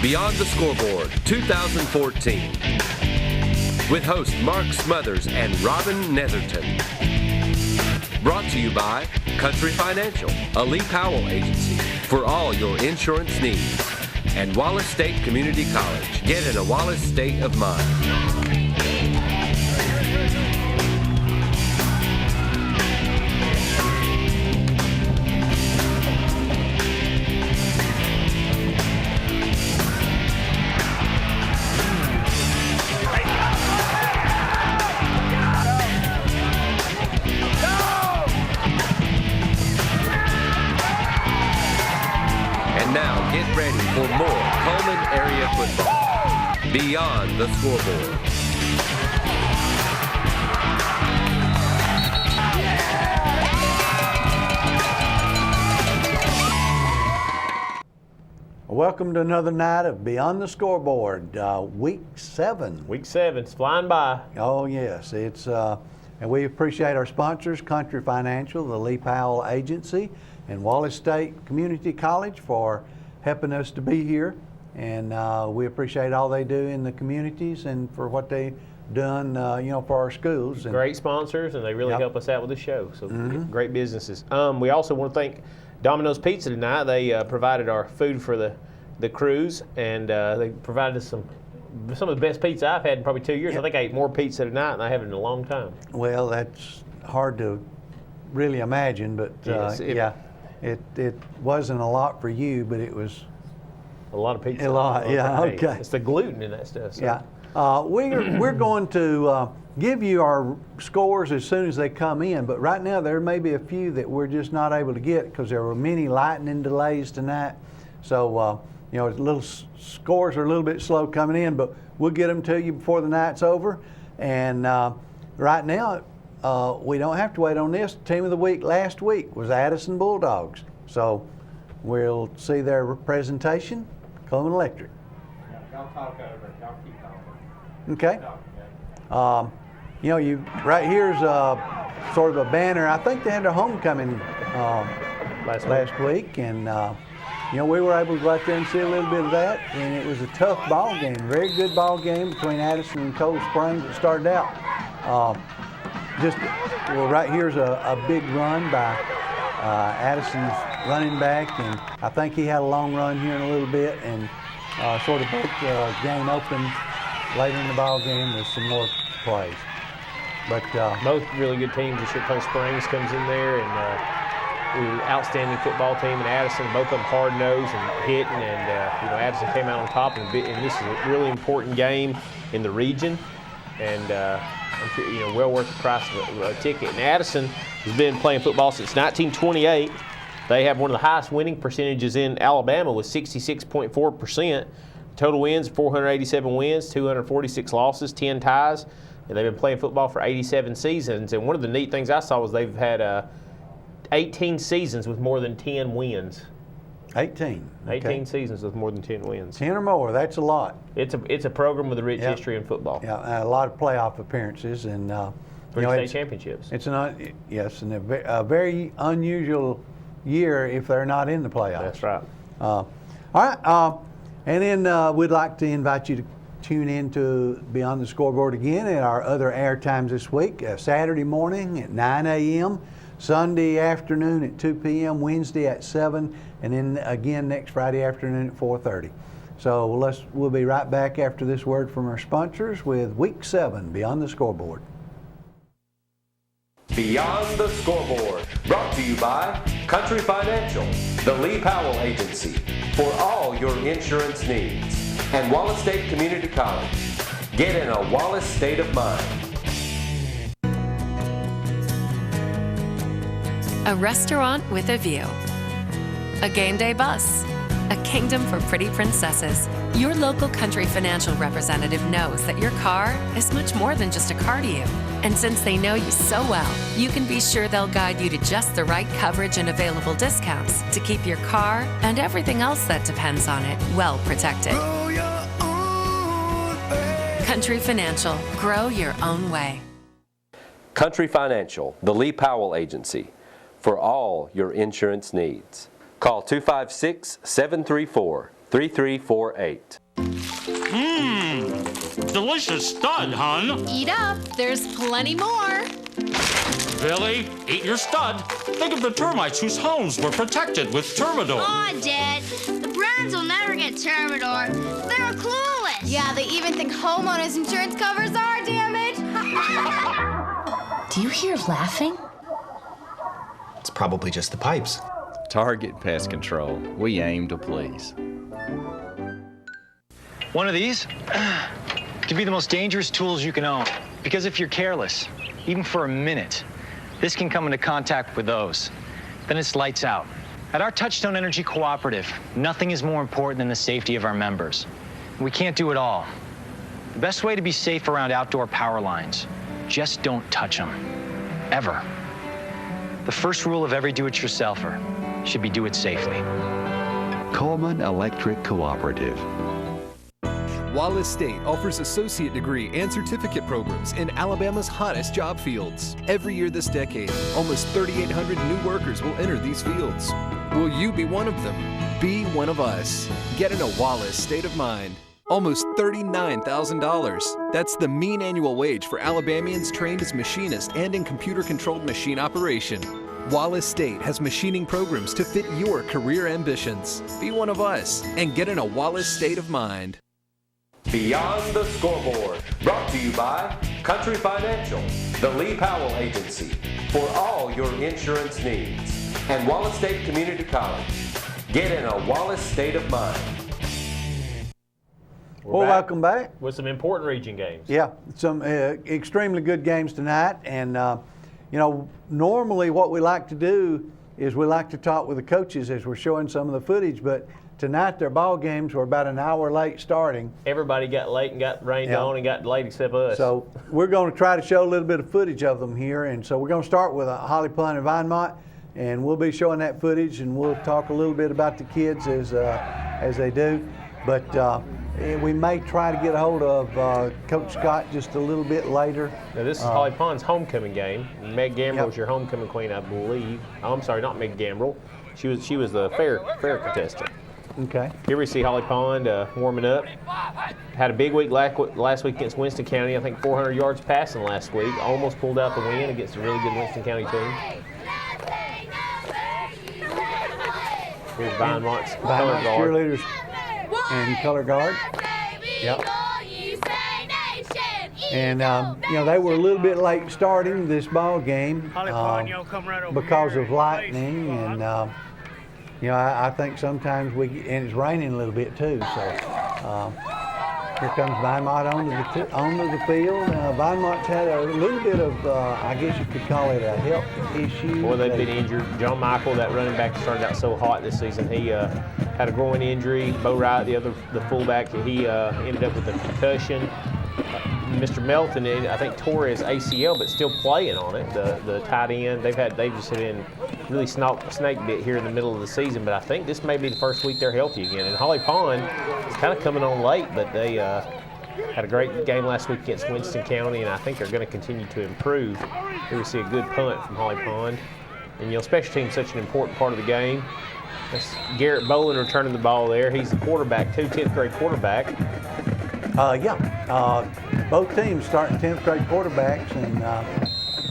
Beyond the Scoreboard 2014 with hosts Mark Smothers and Robin Netherton. Brought to you by Country Financial, a Lee Powell agency for all your insurance needs, and Wallace State Community College. Get in a Wallace state of mind. Now get ready for more Coleman area football. Beyond the Scoreboard. Welcome to another night of Beyond the Scoreboard, week 7. Week 7, it's flying by. Oh yes, it's and we appreciate our sponsors, Country Financial, the Lee Powell Agency, and Wallace State Community College for helping us to be here, and we appreciate all they do in the communities and for what they've done, for our schools. And great sponsors, and they really help us out with the show. So great businesses. We also want to thank Domino's Pizza tonight. They provided our food for the cruise, and they provided us some of the best pizza I've had in probably 2 years. I think I ate more pizza tonight than I have in a long time. Well, that's hard to really imagine, but Yes, It wasn't a lot for you, but it was a lot of pizza. A lot, yeah, Hey, okay. It's the gluten in that stuff. So. Yeah. We're going to give you our scores as soon as they come in, but right now there may be a few that we're just not able to get because there were many lightning delays tonight. So, scores are a little bit slow coming in, but we'll get them to you before the night's over. And right now, we don't have to wait on this. Team of the week last week was Addison Bulldogs. So we'll see their presentation. Coleman Electric. Y'all talk over it. Y'all keep talking. Okay. Right here's sort of a banner. I think they had their homecoming last week, and we were able to go out there and see a little bit of that, and it was a tough ball game, very good ball game between Addison and Cold Springs. It started out. Right here's a big run by Addison's running back, and I think he had a long run here in a little bit, and sort of broke the game open later in the ball game with some more plays. But both really good teams. This year, Cold Springs comes in there, and outstanding football team in Addison. Both of them hard-nosed and hitting, and Addison came out on top, and this is a really important game in the region, and well worth the price of a ticket. And Addison has been playing football since 1928. They have one of the highest winning percentages in Alabama with 66.4%. Total wins, 487 wins, 246 losses, 10 ties. And they've been playing football for 87 seasons. And one of the neat things I saw was they've had 18 seasons with more than 10 wins. 18. Okay. 18 seasons with more than 10 wins. 10 or more, that's a lot. It's a program with a rich history in football. Yeah, a lot of playoff appearances and Three state championships. It's a very unusual year if they're not in the playoffs. That's right. All right, and then we'd like to invite you to tune in to Beyond the Scoreboard again at our other air times this week. Saturday morning at 9 a.m., Sunday afternoon at 2 p.m., Wednesday at 7, and then again next Friday afternoon at 4:30. So we'll be right back after this word from our sponsors with Week 7, Beyond the Scoreboard. Beyond the Scoreboard, brought to you by Country Financial, the Lee Powell Agency, for all your insurance needs, and Wallace State Community College. Get in a Wallace state of mind. A restaurant with a view. A game day bus. A kingdom for pretty princesses. Your local Country Financial representative knows that your car is much more than just a car to you. And since they know you so well, you can be sure they'll guide you to just the right coverage and available discounts to keep your car and everything else that depends on it well protected. Country Financial. Grow your own way. Country Financial, the Lee Powell Agency, for all your insurance needs. Call 256-734-3600 3348. Delicious stud, hun. Eat up, there's plenty more. Billy, eat your stud. Think of the termites whose homes were protected with Termidor. Aw, Dad, the Browns will never get Termidor. They're clueless. Yeah, they even think homeowners insurance covers our damage. Do you hear laughing? It's probably just the pipes. Target Pest Control. We aim to please. One of these could be the most dangerous tools you can own. Because if you're careless, even for a minute, this can come into contact with those. Then it's lights out. At our Touchstone Energy Cooperative, nothing is more important than the safety of our members. We can't do it all. The best way to be safe around outdoor power lines, just don't touch them. Ever. The first rule of every do-it-yourselfer should be do it safely. Coleman Electric Cooperative. Wallace State offers associate degree and certificate programs in Alabama's hottest job fields. Every year this decade, almost 3,800 new workers will enter these fields. Will you be one of them? Be one of us. Get in a Wallace state of mind. Almost $39,000. That's the mean annual wage for Alabamians trained as machinists and in computer-controlled machine operation. Wallace State has machining programs to fit your career ambitions. Be one of us and get in a Wallace state of mind. Beyond the Scoreboard, brought to you by Country Financial, the Lee Powell Agency, for all your insurance needs, and Wallace State Community College. Get in a Wallace state of mind. Welcome back. With some important region games. Yeah, some extremely good games tonight. And, you know, normally what we like to do is we like to talk with the coaches as we're showing some of the footage, but tonight their ball games were about an hour late starting. Everybody got late and got rained on and got delayed except us. So we're going to try to show a little bit of footage of them here. And so we're going to start with Holly Pond and Vinemont, and we'll be showing that footage, and we'll talk a little bit about the kids as they do. But we may try to get a hold of Coach Scott just a little bit later. Now this is Holly Pond's homecoming game. Meg Gambrell was your homecoming queen, I believe. Oh, I'm sorry, not Meg Gambrell. She was the fair contestant. Okay. Here we see Holly Pond warming up. Had a big week last week against Winston County. I think 400 yards passing last week. Almost pulled out the win against a really good Winston County team. Here's Vinemont's color guard. Cheerleaders and color guard. Yep. And you know, they were a little bit late starting this ball game because of lightning, and you know, I think sometimes and it's raining a little bit too. So here comes Vinemont onto the field. Vinemont's had a little bit of, I guess you could call it a health issue. Boy, they've been injured. John Michael, that running back, started out so hot this season. He had a groin injury. Bo Wright, the fullback, he ended up with a concussion. Mr. Melton, I think, tore his ACL, but still playing on it. The tight end, they've just been really snake bit here in the middle of the season. But I think this may be the first week they're healthy again. And Holly Pond is kind of coming on late, but they had a great game last week against Winston County, and I think they're going to continue to improve. Here we see a good punt from Holly Pond, and you know, special teams is such an important part of the game. That's Garrett Bolin returning the ball there. He's the quarterback too, 10th grade quarterback. Both teams starting 10th grade quarterbacks, and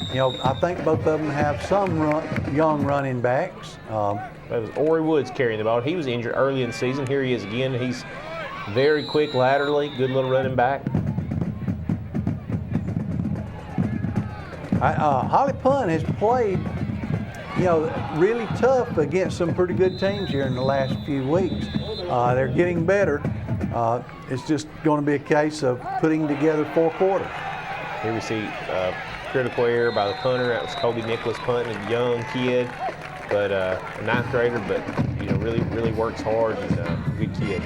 you know, I think both of them have some young running backs. That was Ori Woods carrying the ball. He was injured early in the season. Here he is again. He's very quick laterally, good little running back. Holly Pond has played, you know, really tough against some pretty good teams here in the last few weeks. They're getting better. It's just going to be a case of putting together 4 quarters. Here we see critical error by the punter. That was Kobe Nicholas punting, a young kid, but a 9th grader, but you know, really works hard and a good kid.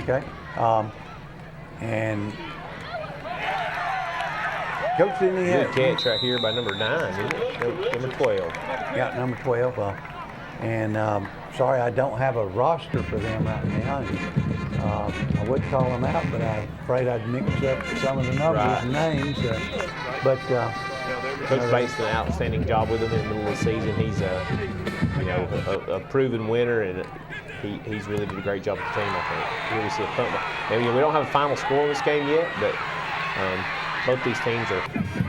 Okay. And Coach didn't good catch right here by number 9, isn't it? Number 12. Yeah, number 12. Sorry, I don't have a roster for them right now. I would call them out, but I'm afraid I'd mix up some of the numbers and names. But Coach Bates did an outstanding job with them in the middle of the season. He's a proven winner, and he's really did a great job with the team. I think really see a punt. And, we don't have a final score in this game yet, but both these teams are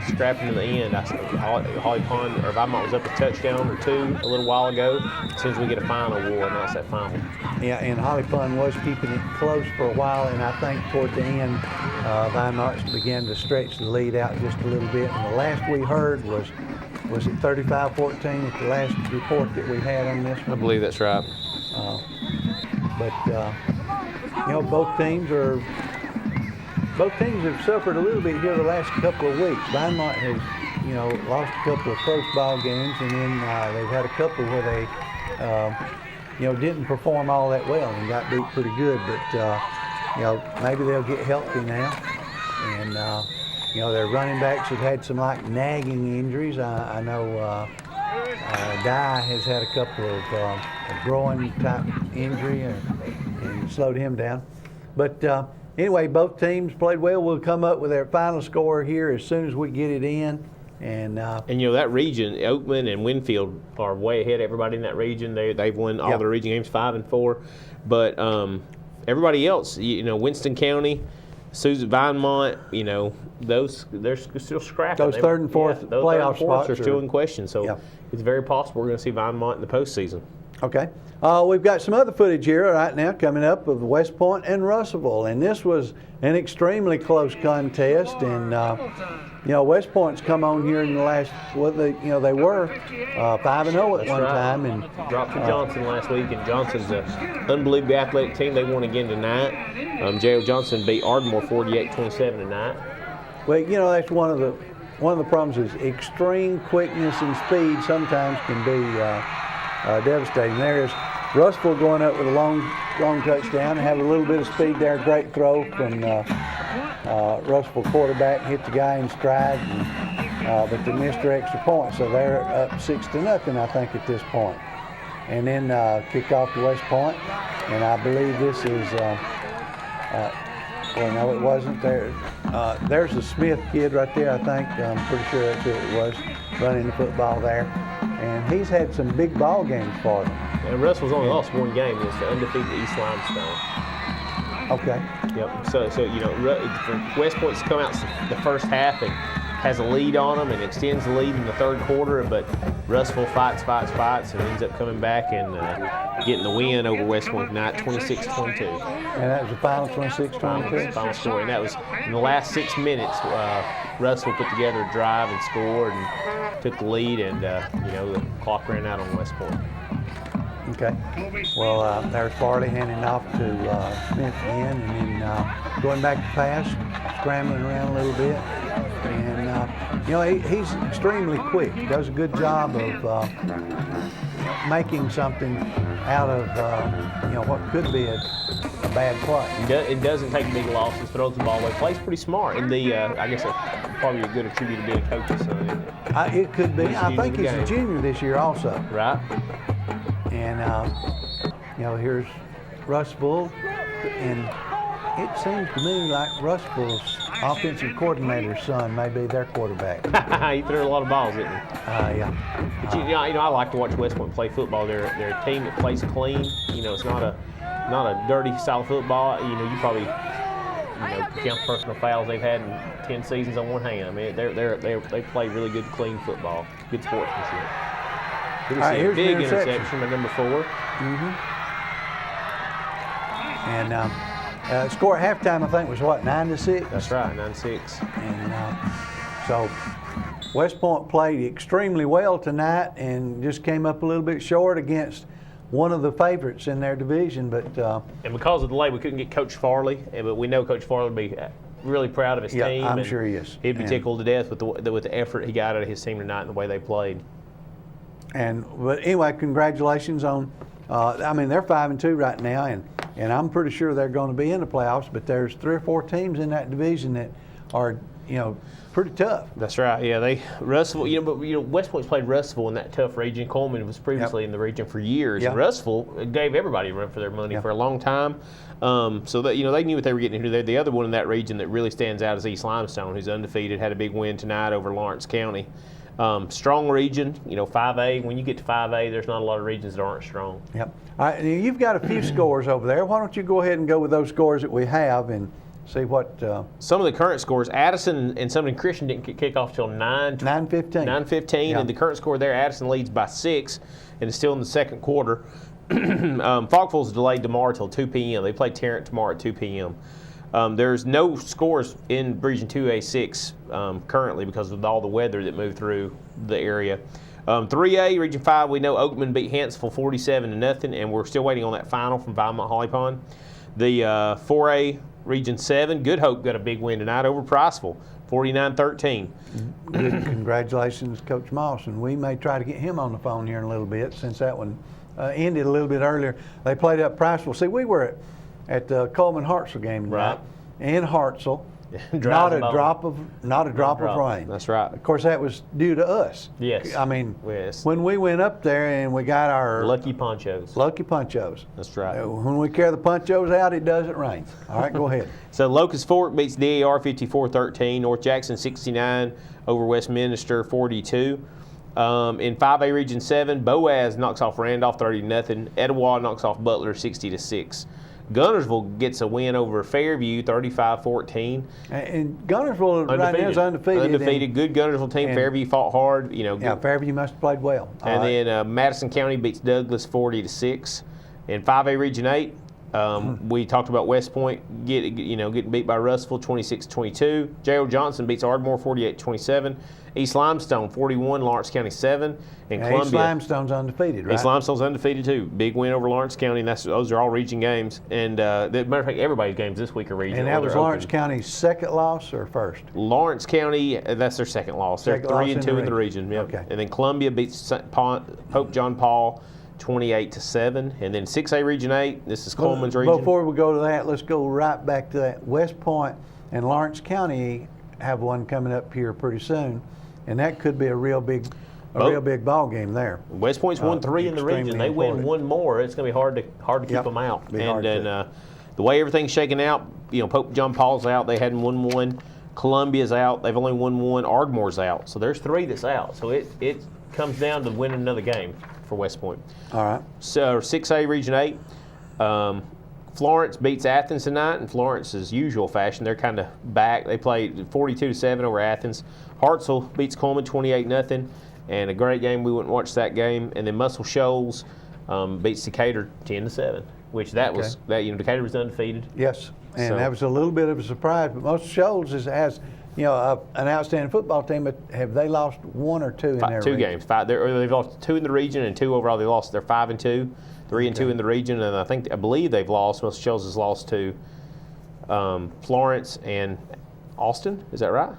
scrapping to the end. Holly Pond or Vimont was up a touchdown or two a little while ago. As soon as we get a final, we'll announce that final. Yeah, and Holly Pond was keeping it close for a while, and I think toward the end, Vimont began to stretch the lead out just a little bit. And the last we heard was it 35-14 at the last report that we had on this one? I believe that's right. Both teams have suffered a little bit here the last couple of weeks. Vimont has, lost a couple of close ball games, and then they've had a couple where they, didn't perform all that well and got beat pretty good. But maybe they'll get healthy now, and their running backs have had some nagging injuries. I know Dye has had a couple of groin type injury and slowed him down, but. Anyway, both teams played well. We'll come up with our final score here as soon as we get it in. And that region, Oakman and Winfield are way ahead of everybody in that region. They've won all their region games 5-4. But everybody else, Winston County, Susan, Vimont, they're still scrapping. Those third and fourth playoff spots are still in question. So it's very possible we're going to see Vimont in the postseason. Okay. We've got some other footage here right now coming up of West Point and Russellville, and this was an extremely close contest. And West Point's come on here in the last they were 5-0 at one time, and dropped to Johnson last week. And Johnson's an unbelievably athletic team. They won again tonight. J.O. Johnson beat Ardmore 48-27 tonight. Well, that's one of the problems is extreme quickness and speed sometimes can be devastating. There's Russellville going up with a long touchdown and have a little bit of speed there. Great throw from Russellville quarterback, hit the guy in stride, but they missed their extra point, so they're up 6-0, I think, at this point. And then kick off to West Point, and I believe this is. No, it wasn't there. There's the Smith kid right there, I think. I'm pretty sure that's who it was, running the football there. And he's had some big ball games for them. And Russell's only lost one game. It's the undefeated East Limestone. Okay. Yep. So for West Point's come out the first half and has a lead on them and extends the lead in the third quarter, but Russellville fights and ends up coming back and getting the win over West Point tonight, 26-22. And that was the final 26-22? Final score. And that was in the last 6 minutes, Russellville put together a drive and scored and took the lead, and the clock ran out on West Point. Okay. Well, there's Farley handing off to Smith again, and then going back to pass, scrambling around a little bit. And, he's extremely quick. He does a good job of making something out of, what could be a bad play. It doesn't take big losses, throws the ball away, plays pretty smart. And I guess that's probably a good attribute to being a coach's son. It could be. I think he's a junior this year also. Right. And, here's Russellville, and it seems to me like Russellville's offensive coordinator's son may be their quarterback. He threw a lot of balls, didn't he? Yeah. But I like to watch West Point play football. They're a team that plays clean. It's not a dirty style of football. You probably count personal fouls they've had in 10 seasons on one hand. I mean, they play really good, clean football, good sportsmanship. All right, here's big the interception by number 4. Mm-hmm. And score at halftime, I think, was what, 9-6? That's right, 9-6. And so West Point played extremely well tonight and just came up a little bit short against one of the favorites in their division. But and because of the delay, we couldn't get Coach Farley, but we know Coach Farley would be really proud of his team. I'm sure he is. He'd be tickled to death with the effort he got out of his team tonight and the way they played. But anyway, congratulations on. They're 5-2 right now, and I'm pretty sure they're going to be in the playoffs. But there's 3 or 4 teams in that division that are, pretty tough. That's right. Yeah, Russellville. But West Point's played Russellville in that tough region. Coleman was previously in the region for years. Yep. And Russellville gave everybody a run for their money for a long time. So that they knew what they were getting into. The other one in that region that really stands out is East Limestone, who's undefeated, had a big win tonight over Lawrence County. Strong region, 5A. When you get to 5A, there's not a lot of regions that aren't strong. Yep. All right, you've got a few scores over there. Why don't you go ahead and go with those scores that we have and see what. Some of the current scores, Addison and Summerton Christian didn't kick off till 9:15. 9:15, Yep. and the current score there, Addison leads by 6, and it's still in the second quarter. Falkville's delayed tomorrow till 2 p.m. They play Tarrant tomorrow at 2 p.m. There's no scores in Region 2A6 currently because of all the weather that moved through the area. 3A, Region 5, we know Oakman beat Hansville 47-0, and we're still waiting on that final from Vinemont Holly Pond. The 4A, Region 7, Good Hope got a big win tonight over Priceville, 49-13. Congratulations, Coach Moss, and we may try to get him on the phone here in a little bit since that one ended a little bit earlier. They played up Priceville. See, we were at the Coleman-Hartselle game tonight in Hartselle. Not a drop of rain. That's right. Of course, that was due to us. Yes. I mean, when we went up there and we got our lucky ponchos. Lucky ponchos. That's right. When we carry the ponchos out, it doesn't rain. All right, go ahead. So Locust Fork beats DAR 54-13. North Jackson 69 over Westminster 42. In 5A Region 7, Boaz knocks off Randolph 30-0. Etowah knocks off Butler 60-6. Gunnersville gets a win over Fairview 35-14. And Gunnersville right now is undefeated. Undefeated. Good Gunnersville team. Fairview fought hard. Fairview must have played well. Then Madison County beats Douglas 40-6. In 5A Region 8, we talked about West Point getting beat by Russellville 26-22. Gerald Johnson beats Ardmore 48-27. East Limestone 41, Lawrence County 7. And Columbia. East Limestone's undefeated, right? East Limestone's undefeated too. Big win over Lawrence County, and those are all region games. And matter of fact, everybody's games this week are region. And that was Lawrence County's second loss or first? Lawrence County, that's their second loss. They're 3-2 in the region. Yep. Okay. And then Columbia beats Pope John Paul 28-7. And then 6A Region 8, this is Coleman's region. Before we go to that, let's go right back to that. West Point and Lawrence County have one coming up here pretty soon, and that could be a real big ball game there. West Point's won 3 in the region. They win one more, it's going to be hard to keep them out. And then the way everything's shaking out, Pope John Paul's out. They hadn't won one. Columbia's out. They've only won one. Ardmore's out. So there's 3 that's out. So it comes down to winning another game for West Point. All right. So 6A Region 8, Florence beats Athens tonight in Florence's usual fashion. They're kind of back. They played 42-7 over Athens. Hartselle beats Coleman 28-0, and a great game. We went and watched that game. And then Muscle Shoals beats Decatur 10-7, which Decatur was undefeated. Yes, and that was a little bit of a surprise. But Muscle Shoals has an outstanding football team, but have they lost 1 or 2 in their region? 2 games. They've lost 2 in the region and 2 overall. They lost. They're 5-2. 3-2 in the region, and I believe they've lost. Muscle Shoals has lost to Florence and Austin. Is that right?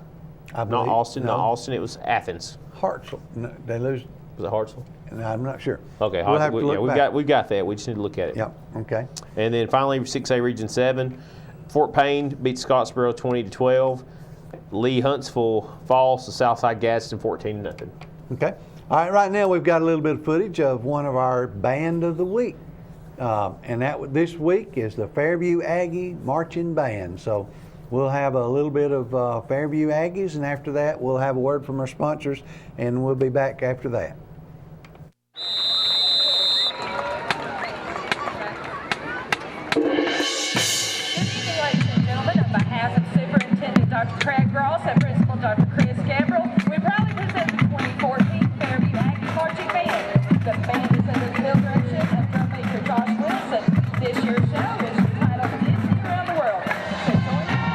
Not Austin. No. Not Austin. It was Athens. Hartselle. No, they lose. Was it Hartselle? No, I'm not sure. Okay. We'll have to look back. We've got that. We just need to look at it. Yep. Okay. And then finally, 6A Region 7, Fort Payne beats Scottsboro 20-12. Lee Huntsville falls to Southside Gadsden 14-0. Okay. All right, right now we've got a little bit of footage of one of our Band of the Week. And this week is the Fairview Aggie Marching Band. So we'll have a little bit of Fairview Aggies, and after that we'll have a word from our sponsors, and we'll be back after that. Good evening, ladies and gentlemen. On behalf of Superintendent Dr. Craig Ross and Principal Dr. Chris Gabriel, we proudly present the 2014 Fairview Aggie Marching Band. The band is under the direction of drum major Josh Wilson. This year's show is titled Disney Around the World. So join us.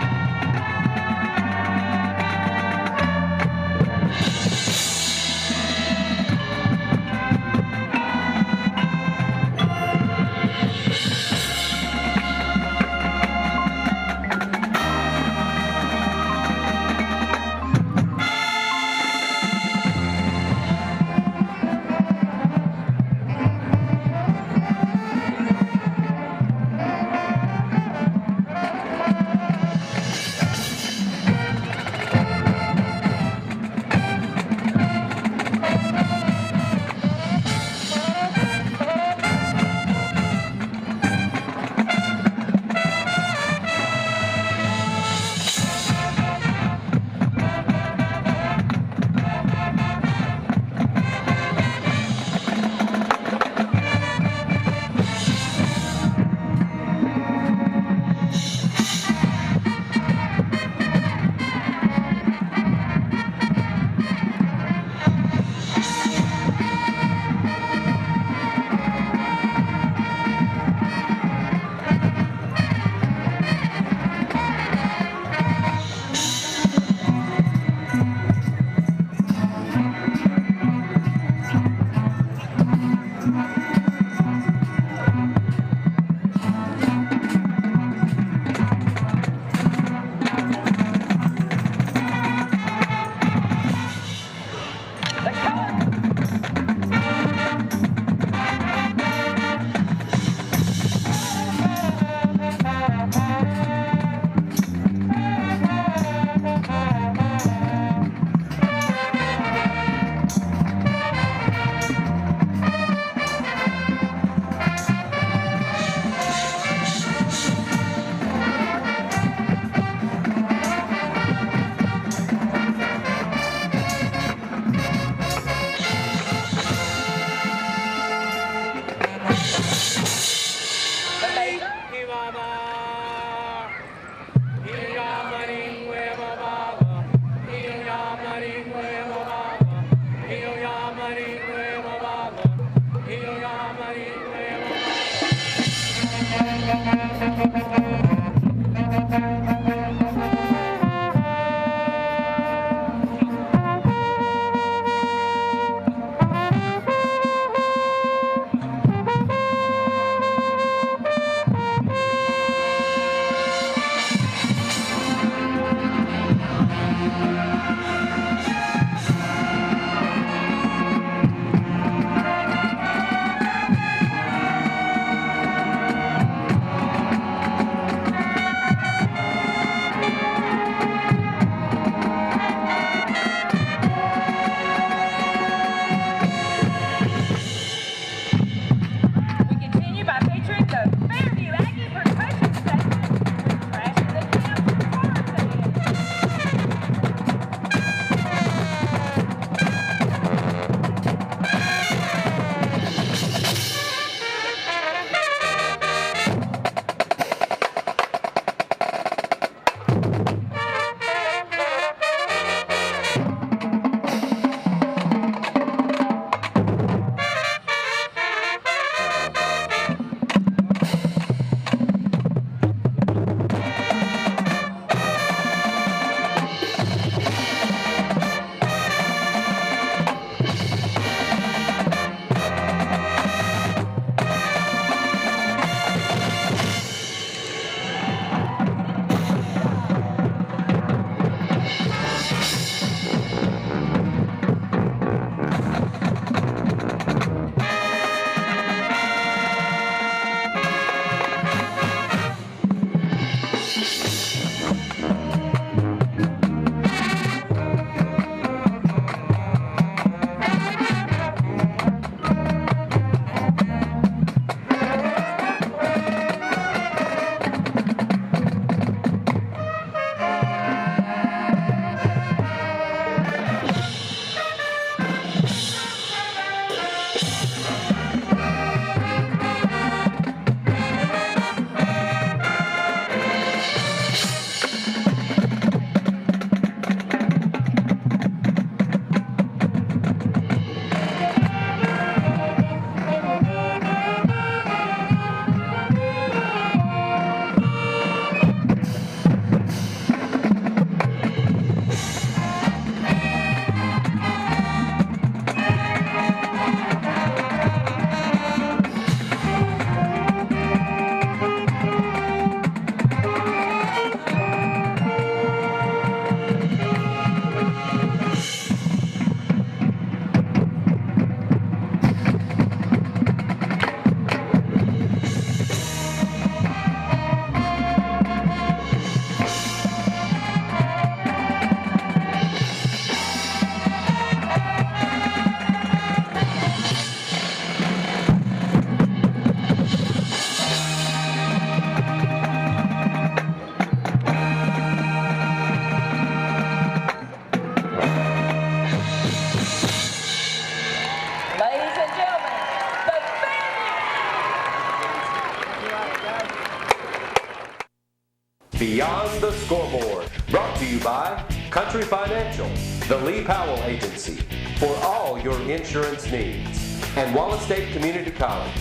Beyond the Scoreboard, brought to you by Country Financial, the Lee Powell Agency, for all your insurance needs, and Wallace State Community College.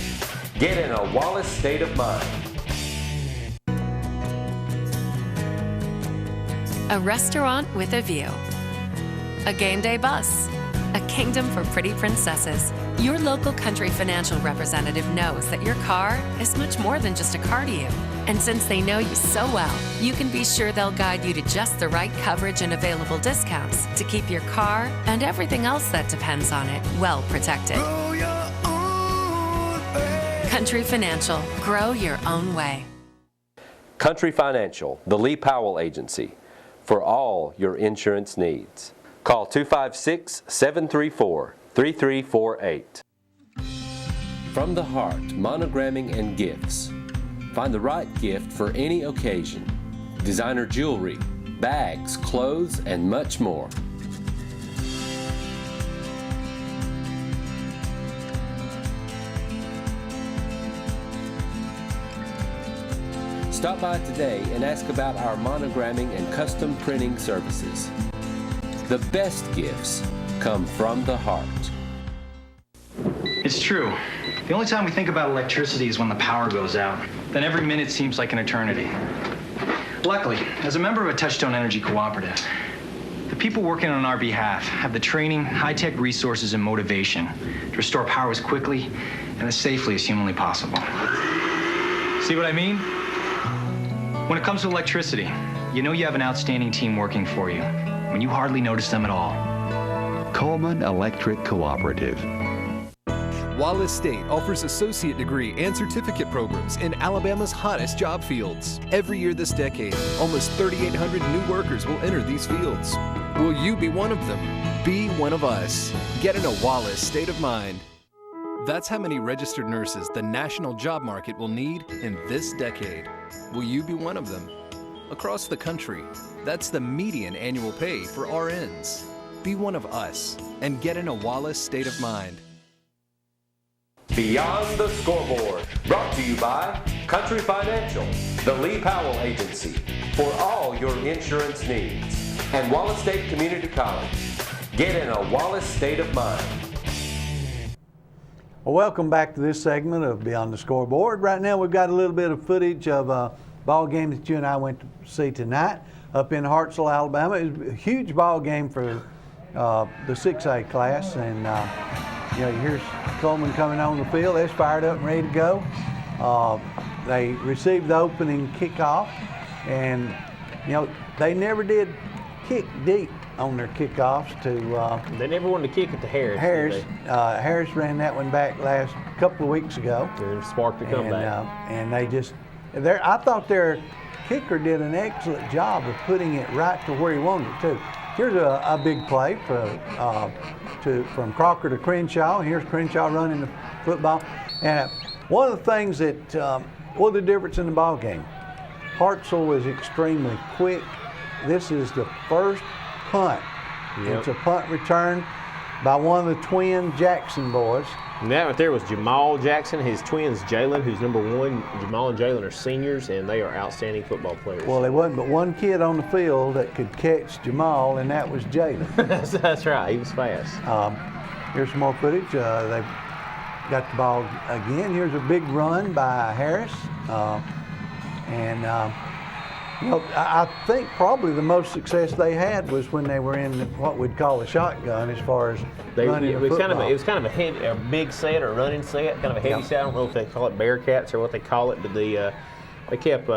Get in a Wallace state of mind. A restaurant with a view. A game day bus. A kingdom for pretty princesses. Your local Country Financial representative knows that your car is much more than just a car to you. And since they know you so well, you can be sure they'll guide you to just the right coverage and available discounts to keep your car and everything else that depends on it well protected. Country Financial. Grow your own way. Country Financial, the Lee Powell Agency, for all your insurance needs. Call 256-734-3348. From the heart, monogramming and gifts. Find the right gift for any occasion. Designer jewelry, bags, clothes, and much more. Stop by today and ask about our monogramming and custom printing services. The best gifts come from the heart. It's true. The only time we think about electricity is when the power goes out. Then every minute seems like an eternity. Luckily, as a member of a Touchstone Energy Cooperative, the people working on our behalf have the training, high-tech resources, and motivation to restore power as quickly and as safely as humanly possible. See what I mean? When it comes to electricity, you know you have an outstanding team working for you when you hardly notice them at all. Coleman Electric Cooperative. Wallace State offers associate degree and certificate programs in Alabama's hottest job fields. Every year this decade, almost 3,800 new workers will enter these fields. Will you be one of them? Be one of us. Get in a Wallace state of mind. That's how many registered nurses the national job market will need in this decade. Will you be one of them? Across the country, that's the median annual pay for RNs. Be one of us and get in a Wallace state of mind. Beyond the Scoreboard, brought to you by Country Financial, the Lee Powell Agency, for all your insurance needs, and Wallace State Community College. Get in a Wallace state of mind. Well, welcome back to this segment of Beyond the Scoreboard. Right now we've got a little bit of footage of a ball game that you and I went to see tonight up in Hartselle, Alabama. It was a huge ball game for the 6A class, and you know, here's Coleman coming on the field. They're fired up and ready to go. They received the opening kickoff, and you know, they never did kick deep on their kickoffs to they never wanted to kick it to Harris. Harris ran that one back last couple of weeks ago. And sparked the comeback. And they just, I thought their kicker did an excellent job of putting it right to where he wanted it to. Here's a big play from Crocker to Crenshaw. Here's Crenshaw running the football. And one of the things that, what the difference in the ball game? Hartselle was extremely quick. This is the first punt. Yep. It's a punt return by one of the twin Jackson boys. And that right there was Jamal Jackson, his twins Jalen, who's number one. Jamal and Jalen are seniors, and they are outstanding football players. Well, there wasn't but one kid on the field that could catch Jamal, and that was Jalen. That's right. He was fast. Here's some more footage. They've got the ball again. Here's a big run by Harris. You know, I think probably the most success they had was when they were in what we'd call a shotgun, as far as running the football. It was kind of a big set or running set, kind of a heavy set. I don't know if they call it Bearcats or what they call it, but they kept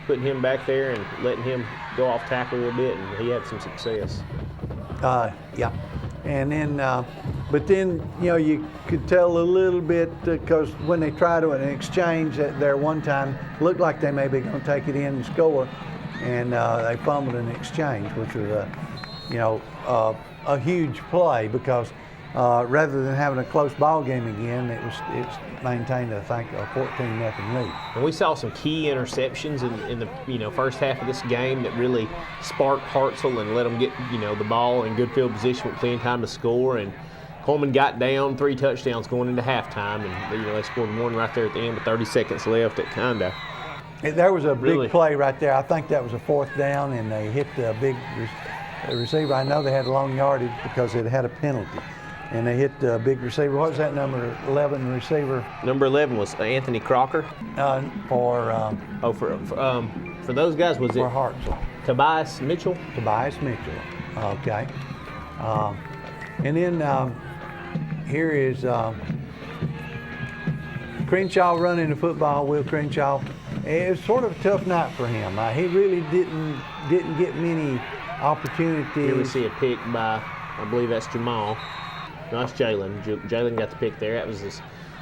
putting him back there and letting him go off tackle a little bit, and he had some success. Yeah. And then, but then, you know, you could tell a little bit because when they tried to an exchange there one time, looked like they may be going to take it in and score, and they fumbled an exchange, which was a huge play because rather than having a close ball game again, it's maintained, I think, a 14-0 lead. And we saw some key interceptions in the first half of this game that really sparked Hartselle and let them get the ball in good field position with plenty of time to score. And Coleman got down 3 touchdowns going into halftime, and they scored one right there at the end with 30 seconds left. There was a big play right there. I think that was a 4th down, and they hit the big receiver. I know they had long yardage because it had a penalty. And they hit the big receiver. What was that number 11 receiver? Number 11 was Anthony Crocker. For those guys, was it Hartselle? Tobias Mitchell? Tobias Mitchell. Okay. And then here is Crenshaw running the football. Will Crenshaw. It was sort of a tough night for him. He really didn't get many opportunities. Here we see a pick by, I believe that's Jamal. No, that's Jalen. Jalen got the pick there. That was his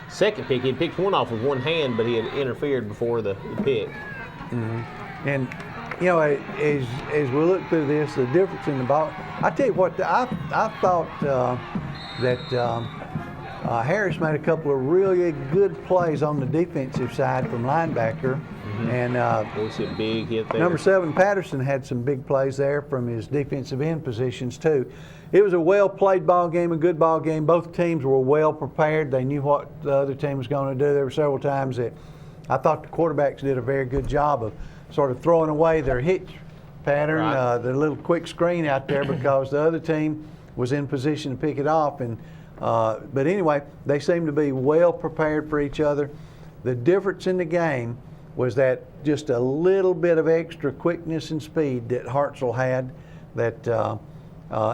second pick. He had picked one off with one hand, but he had interfered before the pick. Mm-hmm. And as we look through this, the difference in the ball. I tell you what, I thought that Harris made a couple of really good plays on the defensive side from linebacker. Mm-hmm. And we see a big hit there. Number 7 Patterson had some big plays there from his defensive end positions too. It was a well-played ball game, a good ball game. Both teams were well prepared. They knew what the other team was going to do. There were several times that I thought the quarterbacks did a very good job of sort of throwing away their hitch pattern, right. The little quick screen out there because the other team was in position to pick it off. And but anyway, they seemed to be well prepared for each other. The difference in the game was that just a little bit of extra quickness and speed that Hartselle had that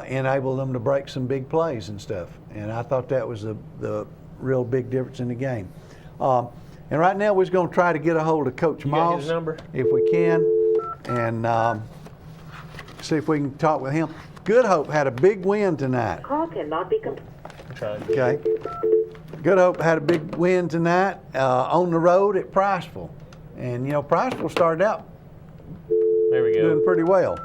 enabled them to break some big plays and stuff. And I thought that was the real big difference in the game. And right now we're going to try to get a hold of Coach Moss his number? if we can and see if we can talk with him. Good Hope had a big win tonight. Call cannot be Okay. Good Hope had a big win tonight on the road at Priceville. And, Priceville started out there we go. doing pretty well.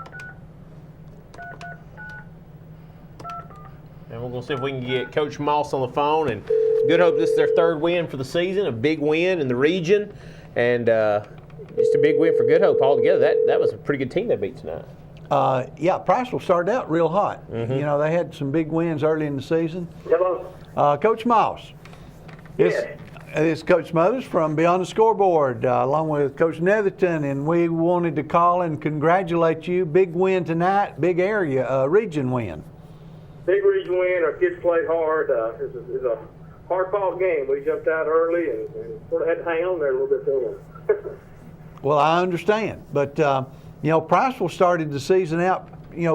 And we're going to see if we can get Coach Moss on the phone. And Good Hope, this is their third win for the season, a big win in the region. And just a big win for Good Hope altogether. That was a pretty good team they beat tonight. Yeah, Priceville started out real hot. Mm-hmm. They had some big wins early in the season. Hello. Coach Moss. It's Coach Smothers from Beyond the Scoreboard, along with Coach Netherton, and we wanted to call and congratulate you. Big win tonight, big area, region win. Big region win. Our kids played hard. It was a hard-fought game. We jumped out early and sort of had to hang on there a little bit for them. Well, I understand, but Priceville started the season out,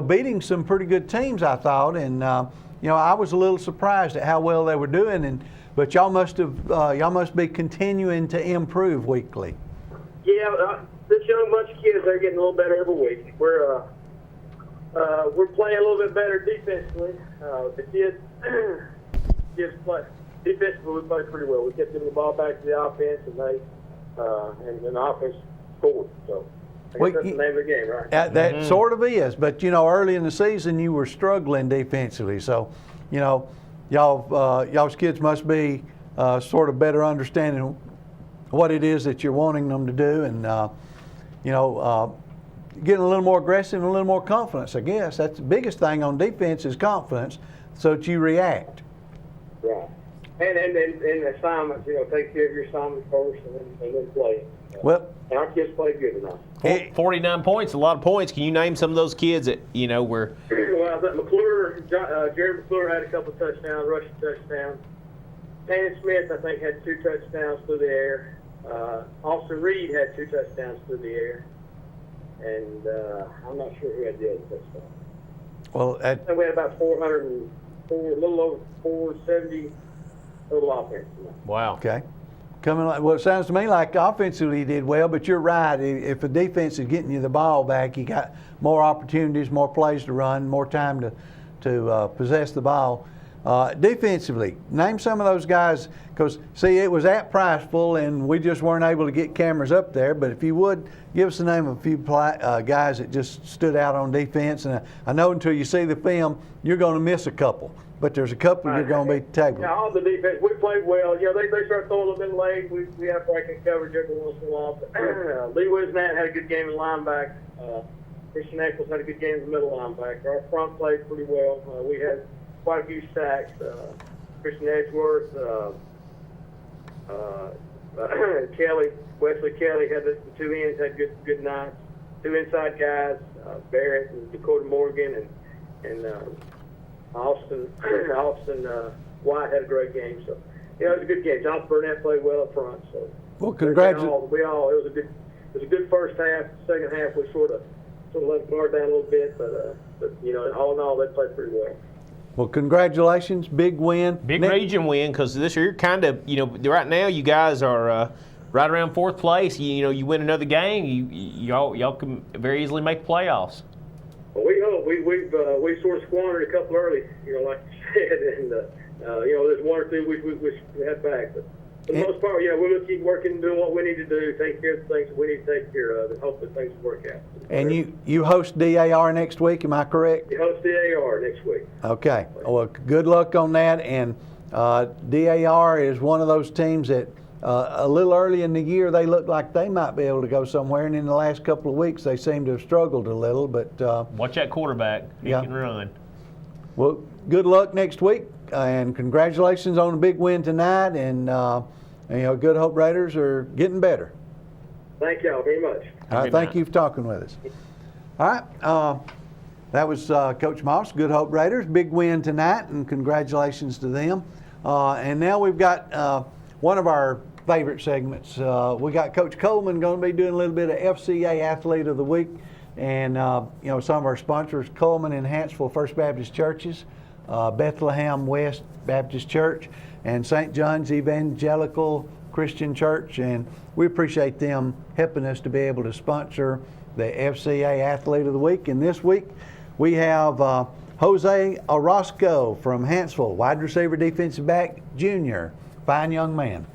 beating some pretty good teams, I thought, and I was a little surprised at how well they were doing, but y'all must be continuing to improve weekly. Yeah, this young bunch of kids, they're getting a little better every week. We're playing a little bit better defensively. The kids play defensively. We played pretty well. We kept giving the ball back to the offense, and the offense scored. So I guess that's the name of the game, right? That sort of is, but early in the season you were struggling defensively, so y'all's kids must be sort of better understanding what it is that you're wanting them to do, and getting a little more aggressive and a little more confidence. I guess that's the biggest thing on defense is confidence, so that you react. Right, and assignments. Take care of your assignments first, and then play. And our kids played good tonight. 49 points, a lot of points. Can you name some of those kids that were? Well, I thought McClure, Jerry McClure had a couple of touchdowns, rushing touchdowns. Tanner Smith, I think, had 2 touchdowns through the air. Austin Reed had 2 touchdowns through the air. And I'm not sure who had the other touchdown. Well, I think we had about 404, a little over 470 total offense tonight. Wow. Okay. It sounds to me like offensively you did well, but you're right. If the defense is getting you the ball back, you got more opportunities, more plays to run, more time to possess the ball. Defensively, name some of those guys, because, see, it was at Priceville, and we just weren't able to get cameras up there, but if you would, give us the name of a few guys that just stood out on defense. And I know until you see the film, you're going to miss a couple, but there's a couple you're going to be tabled. Yeah, on the defense, we played well. They start throwing a little bit late. We have breaking coverage every once in a while. Lee Wisnat had a good game in linebacker. Christian Eccles had a good game in the middle linebacker. Our front played pretty well. We had quite a few sacks. Christian Edgeworth, Wesley Kelly had the 2 ends, had good nights. 2 inside guys, Barrett and Dakota Morgan and Austin White had a great game. So it was a good game. John Burnett played well up front. So congratulations. It was a good first half. Second half we sort of let the guard down a little bit, but all in all they played pretty well. Well, congratulations, big win. Big region win, because this year kind of, right now you guys are right around 4th place. You win another game, y'all can very easily make the playoffs. Well, we hope. We sort of squandered a couple early, like you said, and there's 1 or 2 we had back. But for the most part, we're going to keep working, doing what we need to do, take care of the things that we need to take care of, and hopefully things will work out. And you host DAR next week, am I correct? You host DAR next week. Okay. Well, good luck on that. And DAR is one of those teams that a little early in the year they looked like they might be able to go somewhere, and in the last couple of weeks they seem to have struggled a little. But watch that quarterback; he can run. Well, good luck next week, and congratulations on a big win tonight. And Good Hope Raiders are getting better. Thank y'all very much. All right, thank you for talking with us. All right, that was Coach Moss, Good Hope Raiders. Big win tonight, and congratulations to them. And now we've got one of our favorite segments. We got Coach Coleman going to be doing a little bit of FCA Athlete of the Week. And, some of our sponsors, Coleman and Hanceville First Baptist Churches, Bethlehem West Baptist Church, and St. John's Evangelical Christian Church. And we appreciate them helping us to be able to sponsor the FCA Athlete of the Week. And this week we have Jose Orozco from Hanceville, wide receiver, defensive back, junior. Fine young man.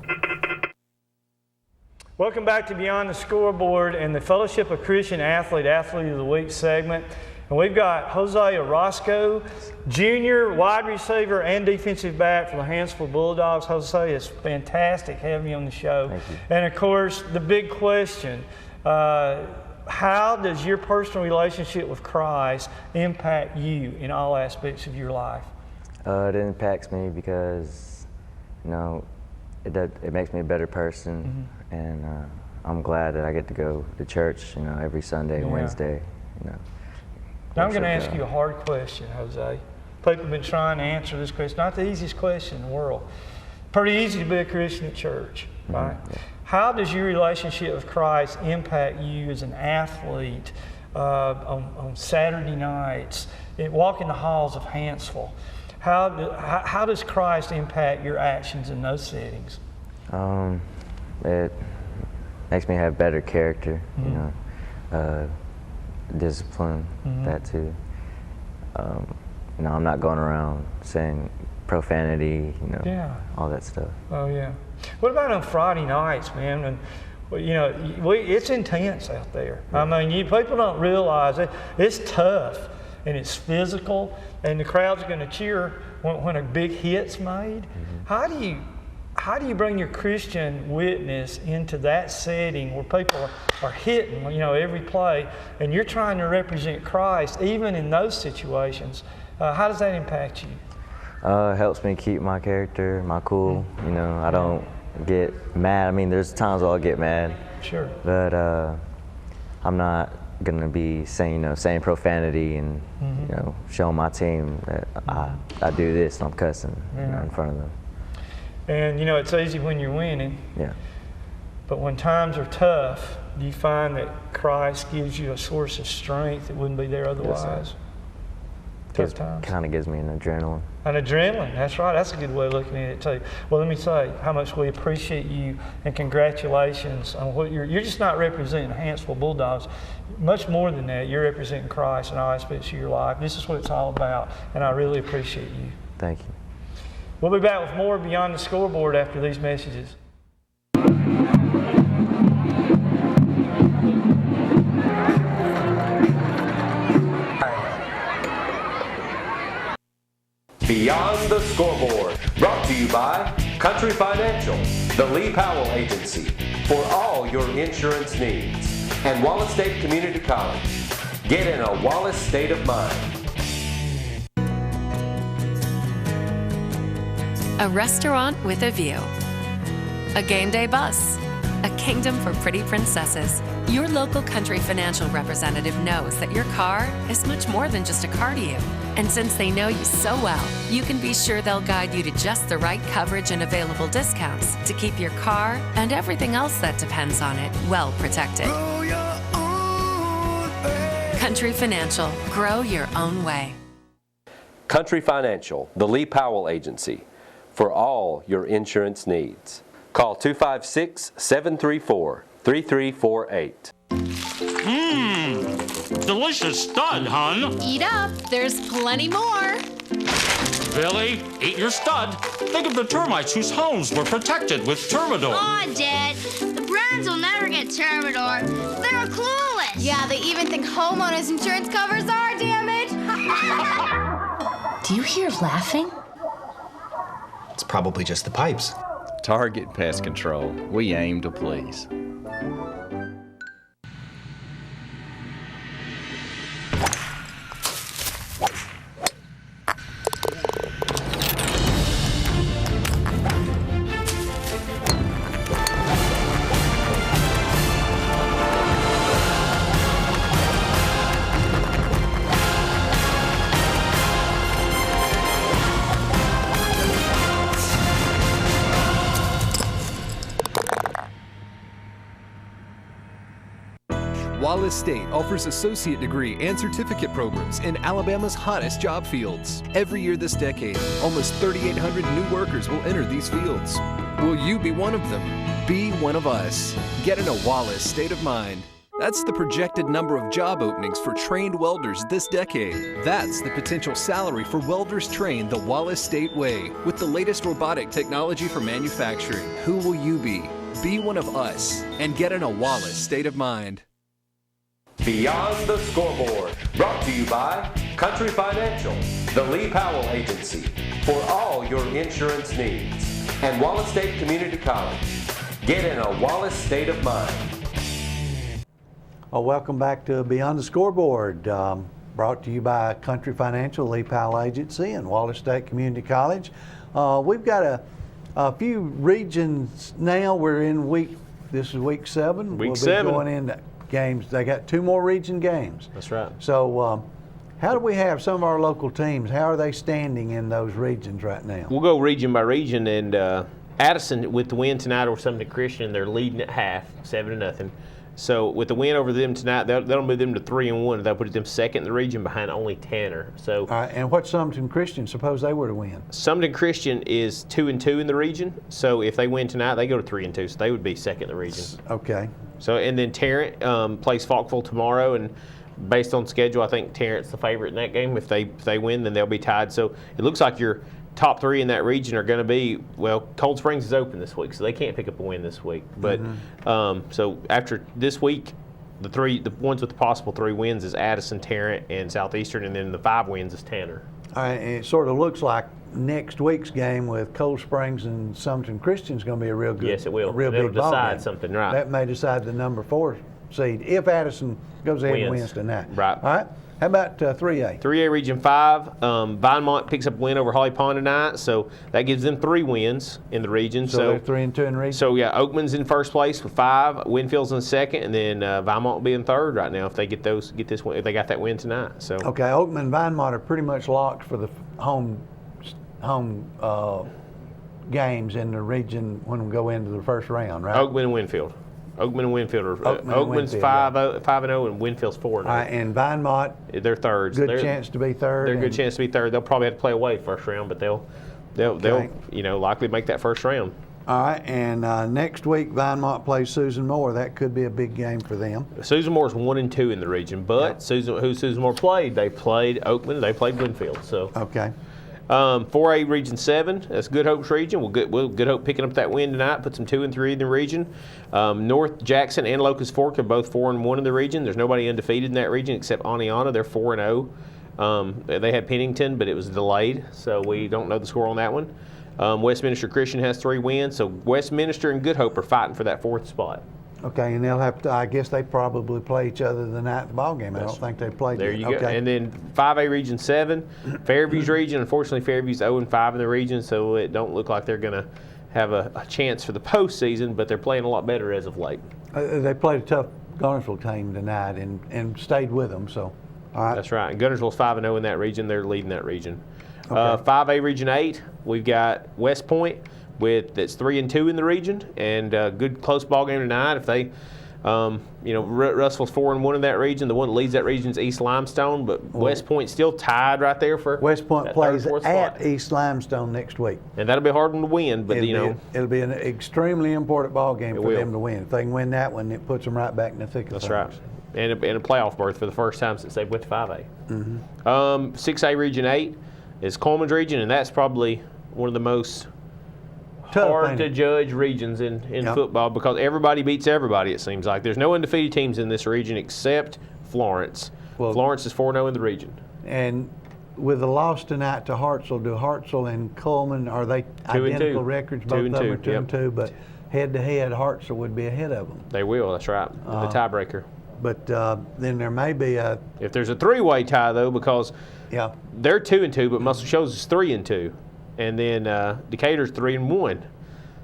Welcome back to Beyond the Scoreboard and the Fellowship of Christian Athlete of the Week segment. And we've got Jose Orozco, junior, wide receiver, and defensive back for the Hanceville Bulldogs. Jose, it's fantastic having you on the show. Thank you. And of course, the big question, how does your personal relationship with Christ impact you in all aspects of your life? It impacts me because it makes me a better person, and I'm glad that I get to go to church, every Sunday and Wednesday. Now I'm going to ask you a hard question, Jose. People have been trying to answer this question. Not the easiest question in the world. Pretty easy to be a Christian at church, right? Yeah. How does your relationship with Christ impact you as an athlete on Saturday nights, walking the halls of Hanceville? How does Christ impact your actions in those settings? It makes me have better character, discipline, that too. I'm not going around saying profanity, all that stuff. Oh yeah. What about on Friday nights, man? And it's intense out there. I mean, people don't realize it. It's tough and it's physical, and the crowd's going to cheer when a big hit's made. How do you bring your Christian witness into that setting where people are hitting, every play, and you're trying to represent Christ even in those situations? How does that impact you? It helps me keep my character, my cool. I don't get mad. I mean, there's times I'll get mad. Sure. But I'm not gonna be saying profanity and showing my team that I do this and I'm cussing in front of them. And it's easy when you're winning. Yeah. But when times are tough, do you find that Christ gives you a source of strength that wouldn't be there otherwise? Tough times. Kind of gives me an adrenaline. An adrenaline, that's right. That's a good way of looking at it too. Well, let me say how much we appreciate you and congratulations on what you're just not representing Hanceville Bulldogs. Much more than that, you're representing Christ in all aspects of your life. This is what it's all about, and I really appreciate you. Thank you. We'll be back with more Beyond the Scoreboard after these messages. Beyond the Scoreboard, brought to you by Country Financial, the Lee Powell Agency, for all your insurance needs, and Wallace State Community College. Get in a Wallace state of mind. A restaurant with a view. A game day bus. A kingdom for pretty princesses. Your local Country Financial representative knows that your car is much more than just a car to you. And since they know you so well, you can be sure they'll guide you to just the right coverage and available discounts to keep your car and everything else that depends on it well protected. Country Financial. Grow your own way. Country Financial, the Lee Powell Agency, for all your insurance needs. Call 256-734-3348. Delicious stud, hon. Eat up, there's plenty more. Billy, eat your stud. Think of the termites whose homes were protected with Termidor. Aw, Dad, the Browns will never get Termidor. They're clueless. Yeah, they even think homeowners insurance covers our damage. Do you hear laughing? It's probably just the pipes. Target Pest Control. We aim to please. Wallace State offers associate degree and certificate programs in Alabama's hottest job fields. Every year this decade, almost 3,800 new workers will enter these fields. Will you be one of them? Be one of us. Get in a Wallace state of mind. That's the projected number of job openings for trained welders this decade. That's the potential salary for welders trained the Wallace State way with the latest robotic technology for manufacturing. Who will you be? Be one of us and get in a Wallace state of mind. Beyond the Scoreboard, brought to you by Country Financial, the Lee Powell Agency, for all your insurance needs, and Wallace State Community College. Get in a Wallace state of mind. Well, welcome back to Beyond the Scoreboard, brought to you by Country Financial, Lee Powell Agency, and Wallace State Community College. We've got a few regions now. We're in this is week 7. Week we'll 7. Be going into games. They got 2 more region games. That's right. So how do we have some of our local teams? How are they standing in those regions right now? We'll go region by region, and Addison with the win tonight over Sumter Christian, they're leading at half, 7-0. So with the win over them tonight, that'll move them to 3-1. That'll put them second in the region behind only Tanner. So. All right, and what's Sumter Christian? Suppose they were to win. Sumter Christian is 2-2 in the region. So if they win tonight, they go to 3-2. So they would be second in the region. Okay. So and then Tarrant plays Falkville tomorrow, and based on schedule, I think Tarrant's the favorite in that game. If they win, then they'll be tied. So it looks like your top 3 in that region are going to be, well, Cold Springs is open this week, so they can't pick up a win this week. But so after this week, the ones with the possible 3 wins is Addison, Tarrant, and Southeastern, and then the 5 wins is Tanner. All right, and it sort of looks like next week's game with Cold Springs and Sumter Christian is going to be a real good. Yes, it will. A real It'll big ball decide game. something, right? That may decide the number 4 seed if Addison goes ahead and wins tonight. Right. All right. How about 3A? 3A Region 5, Vinemont picks up a win over Holly Pond tonight, so that gives them 3 wins in the region. So they're 3-2 in the region? So, yeah, Oakman's in first place with 5, Winfield's in second, and then Vinemont will be in third right now if they get this win, if they got that win tonight. So. Okay, Oakman and Vinemont are pretty much locked for the home games in the region when we go into the first round, right? Oakman and Winfield. Oakman and Winfield are Oakman's 5-0 and Winfield's 4-0. All right, and Vinemont, they're thirds. Good chance to be third. They're a good chance to be third. They'll probably have to play away first round, but they'll likely make that first round. All right, and next week Vinemont plays Susan Moore. That could be a big game for them. Susan Moore's 1-2 in the region, but who Susan Moore played? They played Oakman. They played Winfield. So okay. 4A Region 7, that's Good Hope's region. Good Hope picking up that win tonight, puts them 2-3 in the region. North Jackson and Locust Fork are both 4-1 in the region. There's nobody undefeated in that region except Aniana. They're 4-0. They had Pennington, but it was delayed, so we don't know the score on that one. Westminster Christian has 3 wins, so Westminster and Good Hope are fighting for that 4th spot. Okay, and they'll have to, I guess they probably play each other the night of the ball game. I don't think they played There yet. you go. And then 5A Region 7, Fairview's region. Unfortunately, Fairview's 0-5 in the region, so it don't look like they're going to have a chance for the postseason, but they're playing a lot better as of late. They played a tough Gunnersville team tonight and stayed with them, so. All right. That's right. And Gunnersville's 5-0 in that region. They're leading that region. Okay. 5A Region 8, we've got West Point that's 3-2 in the region, and good close ball game tonight. If they Russell's 4-1 in that region. The one that leads that region is East Limestone, but West Point's still tied right there for West Point plays third, at East Limestone next week. And that'll be a hard one to win, but it'll be an extremely important ball game for them to win. If they can win that one, it puts them right back in the thick of things. That's right. And a playoff berth for the first time since they went to 5A. 6A Region 8 is Coleman's region, and that's probably one of the most hard to judge regions in football because everybody beats everybody, it seems like. There's no undefeated teams in this region except Florence. Well, Florence is 4-0 in the region. And with the loss tonight to Hartselle, do Hartselle and Coleman, are they identical records? Both of them are 2-2, but head-to-head, Hartselle would be ahead of them. They will, that's right, the tiebreaker. But then there may be if there's a three-way tie, though, because they're 2-2, but Muscle Shoals is 3-2. And then Decatur's 3-1.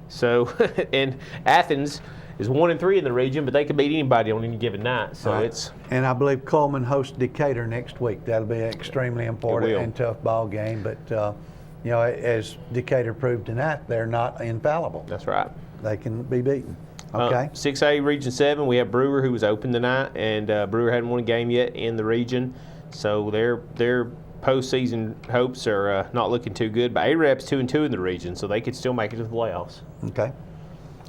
So, and Athens is 1-3 in the region, but they could beat anybody on any given night. So it's. And I believe Coleman hosts Decatur next week. That'll be an extremely important and tough ball game. But as Decatur proved tonight, they're not infallible. That's right. They can be beaten. Okay. 6A Region 7, we have Brewer, who was open tonight, and Brewer hadn't won a game yet in the region, so their postseason hopes are not looking too good. But AREP's 2-2 in the region, so they could still make it to the playoffs. Okay.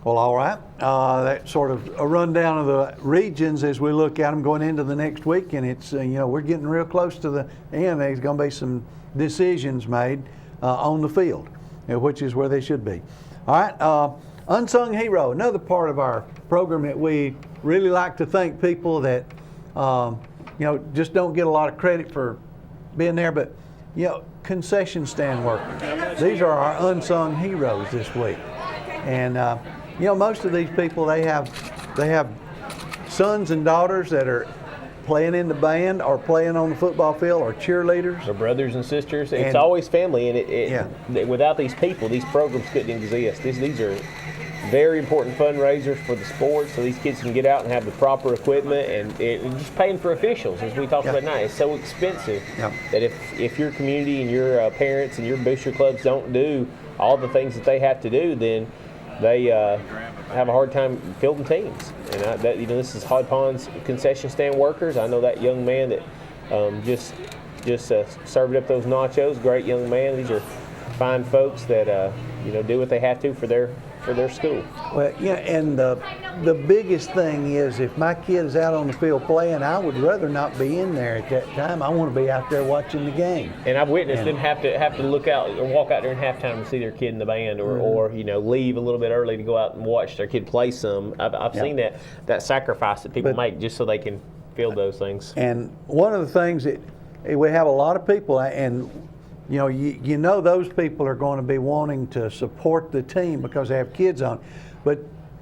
Well, all right. That's sort of a rundown of the regions as we look at them going into the next week, and it's we're getting real close to the end. There's going to be some decisions made on the field, which is where they should be. All right. Unsung Hero, another part of our program that we really like to thank people that just don't get a lot of credit for being there, but concession stand workers. These are our unsung heroes this week, and most of these people they have sons and daughters that are playing in the band or playing on the football field or cheerleaders. Their brothers and sisters. It's always family, and without these people, these programs couldn't exist. These are very important fundraisers for the sport, so these kids can get out and have the proper equipment, and just paying for officials, as we talked about tonight, is so expensive that if your community and your parents and your booster clubs don't do all the things that they have to do, then they have a hard time fielding teams. And this is Hod Pond's concession stand workers. I know that young man that just served up those nachos. Great young man. These are fine folks that do what they have to for their school. Well, and the biggest thing is if my kid is out on the field playing, I would rather not be in there at that time. I want to be out there watching the game. And I've witnessed them have to look out or walk out there in halftime to see their kid in the band, or leave a little bit early to go out and watch their kid play some. I've seen that sacrifice that people make just so they can field those things. And one of the things that we have a lot of people, and those people are going to be wanting to support the team because they have kids on. But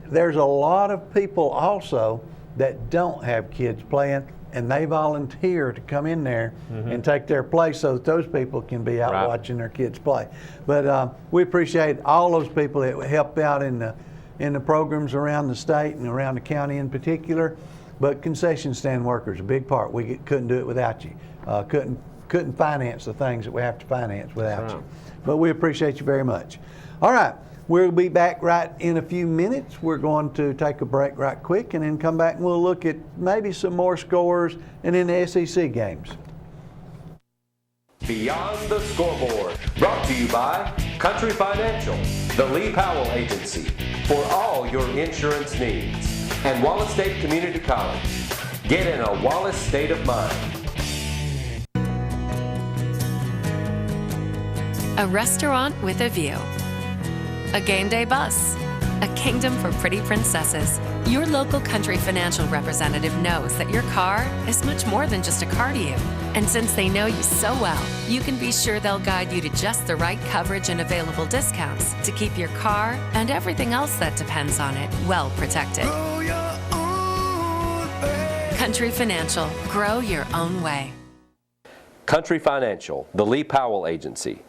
there's a lot of people also that don't have kids playing, and they volunteer to come in there and take their place so that those people can be out watching their kids play. But we appreciate all those people that help out in the programs around the state and around the county in particular. But concession stand workers, a big part. We couldn't do it without you. Couldn't finance the things that we have to finance without you. But we appreciate you very much. All right, we'll be back right in a few minutes. We're going to take a break right quick and then come back and we'll look at maybe some more scores and then the SEC games. Beyond the Scoreboard, brought to you by Country Financial, the Lee Powell Agency, for all your insurance needs, and Wallace State Community College. Get in a Wallace state of mind. A restaurant with a view. A game day bus. A kingdom for pretty princesses. Your local Country Financial representative knows that your car is much more than just a car to you. And since they know you so well, you can be sure they'll guide you to just the right coverage and available discounts to keep your car and everything else that depends on it well protected. Country Financial. Grow your own way. Country Financial, the Lee Powell Agency,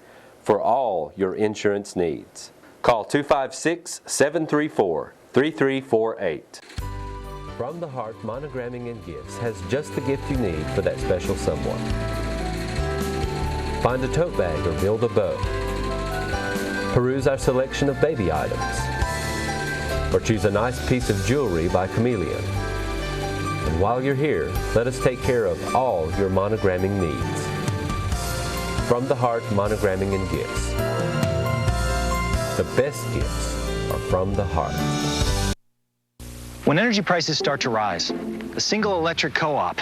for all your insurance needs. Call 256-734-3348. From the Heart Monogramming and Gifts has just the gift you need for that special someone. Find a tote bag or build a bow. Peruse our selection of baby items. or choose a nice piece of jewelry by Chameleon. And while you're here, let us take care of all your monogramming needs. From the Heart Monogramming and Gifts. The best gifts are from the heart. When energy prices start to rise, a single electric co-op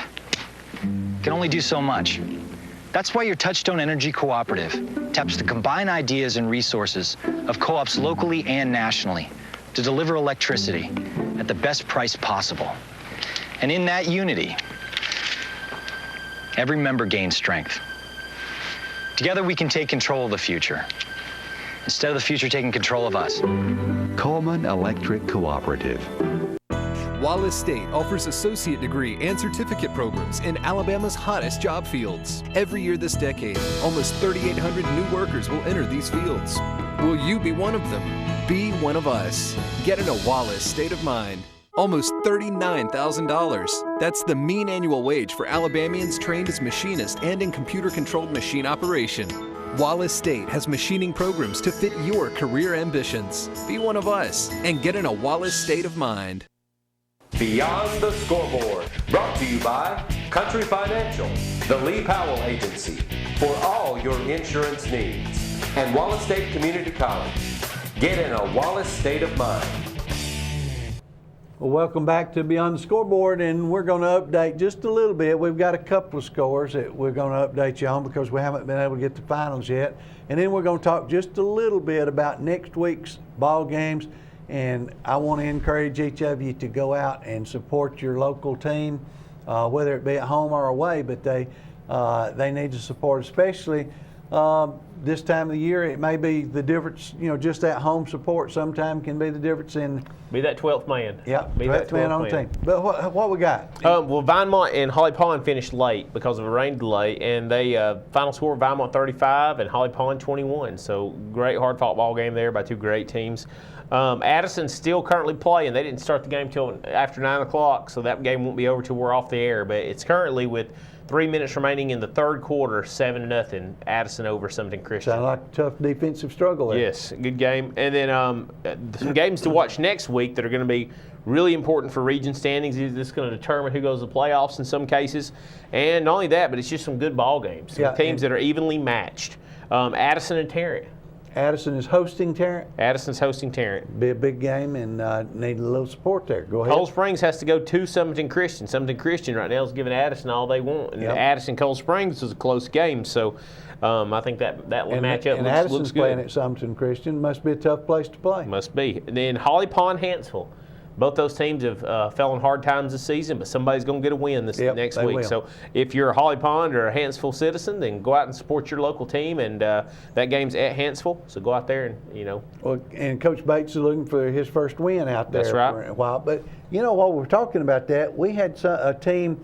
can only do so much. That's why your Touchstone Energy Cooperative taps the combined ideas and resources of co-ops locally and nationally to deliver electricity at the best price possible. And in that unity, every member gains strength. Together we can take control of the future, instead of the future taking control of us. Coleman Electric Cooperative. Wallace State offers associate degree and certificate programs in Alabama's hottest job fields. Every year this decade, almost 3,800 new workers will enter these fields. Will you be one of them? Be one of us. Get in a Wallace state of mind. Almost $39,000. That's the mean annual wage for Alabamians trained as machinists and in computer-controlled machine operation. Wallace State has machining programs to fit your career ambitions. Be one of us and get in a Wallace state of mind. Beyond the Scoreboard, brought to you by Country Financial, the Lee Powell Agency, for all your insurance needs, and Wallace State Community College. Get in a Wallace state of mind. Well, welcome back to Beyond the Scoreboard, and we're going to update just a little bit. We've got a couple of scores that we're going to update you on because we haven't been able to get the finals yet. And then we're going to talk just a little bit about next week's ball games. And I want to encourage each of you to go out and support your local team, whether it be at home or away, but they need to support, especially this time of the year. It may be the difference, just that home support sometimes can be the difference in. Be that 12th man. Yeah, be 12th man on the team. But what we got? Well, Vinemont and Holly Pond finished late because of a rain delay, and they final score Vinemont 35 and Holly Pond 21. So great hard-fought ball game there by two great teams. Addison's still currently playing. They didn't start the game till after 9 o'clock, so that game won't be over till we're off the air. But it's currently with 3 minutes remaining in the third quarter, 7-0, Addison over Summerton Christian. Sounds like a tough defensive struggle there. Yes, good game. And then some games to watch next week that are going to be really important for region standings. This is going to determine who goes to the playoffs in some cases. And not only that, but it's just some good ball games. Some teams that are evenly matched. Addison and Tarrant. Addison is hosting Tarrant. Addison's hosting Tarrant. Be a big game and need a little support there. Go ahead. Cold Springs has to go to Summerton Christian. Summerton Christian right now is giving Addison all they want. And Addison Cold Springs is a close game, so I think that will match up. And Addison's playing at Summerton Christian. Must be a tough place to play. Must be. And then Holly Pond, Hanceville. Both those teams have fell in hard times this season, but somebody's going to get a win next week. Will. So if you're a Holly Pond or a Hanceville citizen, then go out and support your local team. And that game's at Hanceville, so go out there and, Well, and Coach Bates is looking for his first win out there. That's right. For a while. But, while we're talking about that, we had a team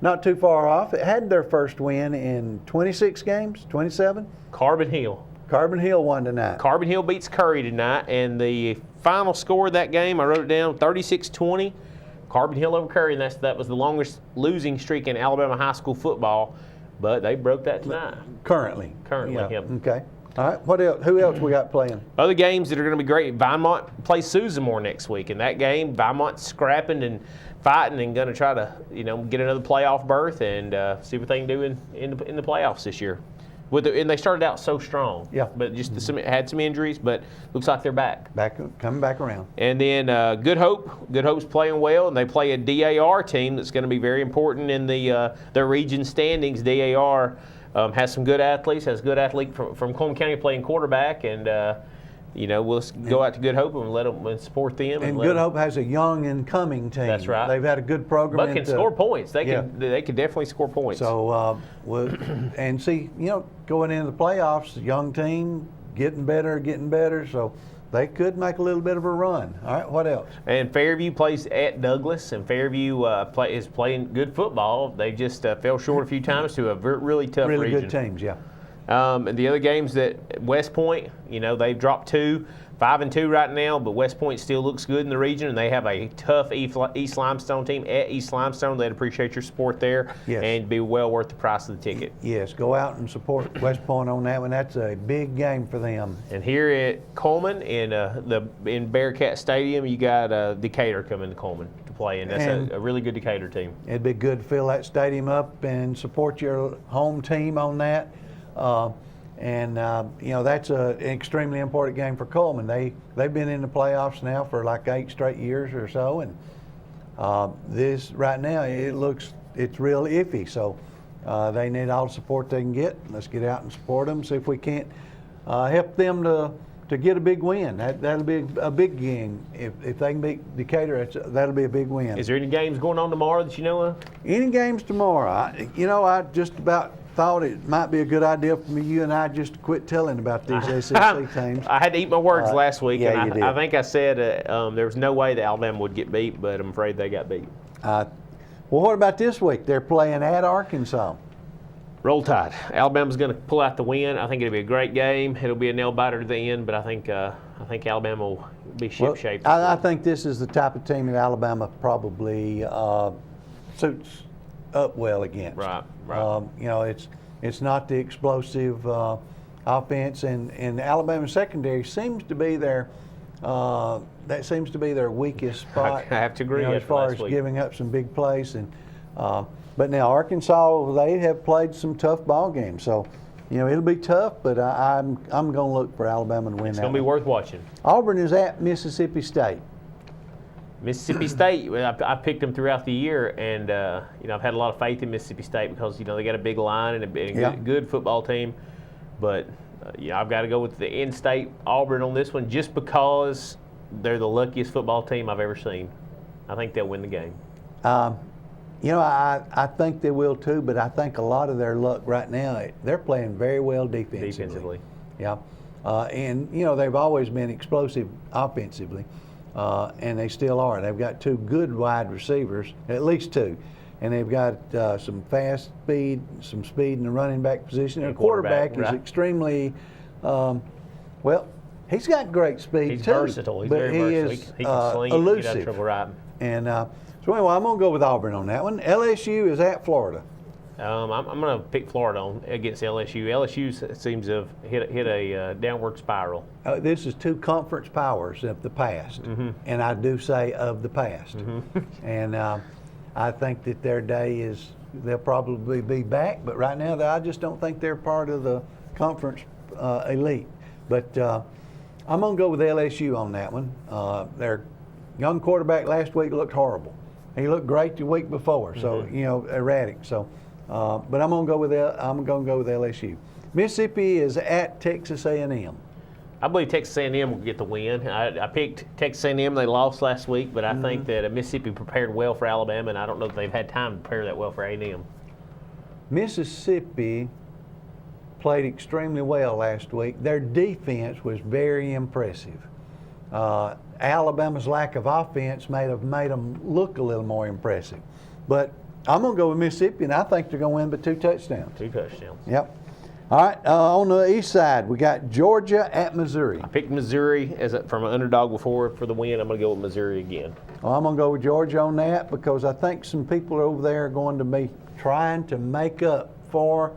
not too far off. It had their first win in 26 games, 27. Carbon Hill. Carbon Hill won tonight. Carbon Hill beats Curry tonight, and the final score of that game, I wrote it down, 36-20. Carbon Hill over Curry, and that was the longest losing streak in Alabama high school football, but they broke that tonight. Currently, yeah. Okay. All right. What else? Who else we got playing? Other games that are going to be great. Vinemont plays Susanmore next week. In that game, Vinemont's scrapping and fighting and going to try to, get another playoff berth and see what they can do in the playoffs this year. And they started out so strong. Yeah. But just had some injuries, but looks like they're back. Coming back around. And then Good Hope. Good Hope's playing well, and they play a DAR team that's going to be very important in their region standings. DAR has some good athletes, has a good athlete from Coleman County playing quarterback, and we'll go out to Good Hope and let them support them. And Good Hope has a young and coming team. That's right. They've had a good program. But can score points. They can definitely score points. So and see, going into the playoffs, young team getting better. So they could make a little bit of a run. All right, what else? And Fairview plays at Douglas, and Fairview is playing good football. They just fell short a few times to a really tough region. Really good teams, yeah. And the other games that West Point, they've dropped 2. 5-2 right now, but West Point still looks good in the region, and they have a tough East Limestone team at East Limestone. They'd appreciate your support there, Yes. and be well worth the price of the ticket. Yes, go out and support West Point on that one. That's a big game for them. And here at Coleman in Bearcat Stadium, you got Decatur coming to Coleman to play, and that's a really good Decatur team. It'd be good to fill that stadium up and support your home team on that. That's an extremely important game for Coleman. They've been in the playoffs now for like 8 straight years or so, and this right now it's real iffy. So they need all the support they can get. Let's get out and support them. See if we can't help them to get a big win. That'll be a big game. If they can beat Decatur, that'll be a big win. Is there any games going on tomorrow that you know of? Any games tomorrow? I just about thought it might be a good idea for you and I just to quit telling about these SEC teams. I had to eat my words last week, yeah, and you did. I think I said there was no way that Alabama would get beat, but I'm afraid they got beat. Well, what about this week? They're playing at Arkansas. Roll Tide. Alabama's going to pull out the win. I think it'll be a great game. It'll be a nail biter to the end, but I think Alabama will be ship-shaped. I think this is the type of team that Alabama probably suits up well against. Right. It's not the explosive offense, and Alabama's secondary seems to be their weakest spot. I have to agree. As far as giving up some big plays, but now Arkansas, they have played some tough ball games, so it'll be tough. But I'm going to look for Alabama to win. It's going to be worth watching. Auburn is at Mississippi State. Mississippi State, I picked them throughout the year, and I've had a lot of faith in Mississippi State because they got a big line and a good football team. But I've got to go with the in-state Auburn on this one just because they're the luckiest football team I've ever seen. I think they'll win the game. I think they will too, but I think a lot of their luck right now, they're playing very well defensively. Yeah. And they've always been explosive offensively. And they still are. They've got 2 good wide receivers, at least 2, and they've got some fast speed, some speed in the running back position. Their quarterback is extremely he's got great speed He's too. versatile. He's but very versatile. He can sling, elusive. get out of trouble right. And so anyway, I'm going to go with Auburn on that one. LSU is at Florida. I'm going to pick Florida against LSU. LSU seems to have hit a downward spiral. This is 2 conference powers of the past, and I do say of the past. And I think that their day they'll probably be back, but right now I just don't think they're part of the conference elite. But I'm going to go with LSU on that one. Their young quarterback last week looked horrible. He looked great the week before, so erratic. So. But I'm going to go with LSU. Mississippi is at Texas A&M. I believe Texas A&M will get the win. I picked Texas A&M. They lost last week, but I think that Mississippi prepared well for Alabama, and I don't know if they've had time to prepare that well for A&M. Mississippi played extremely well last week. Their defense was very impressive. Alabama's lack of offense may have made them look a little more impressive. But I'm going to go with Mississippi, and I think they're going to win by 2 touchdowns. 2 touchdowns. Yep. All right, on the east side, we got Georgia at Missouri. I picked Missouri from an underdog before for the win. I'm going to go with Missouri again. Well, I'm going to go with Georgia on that because I think some people over there are going to be trying to make up for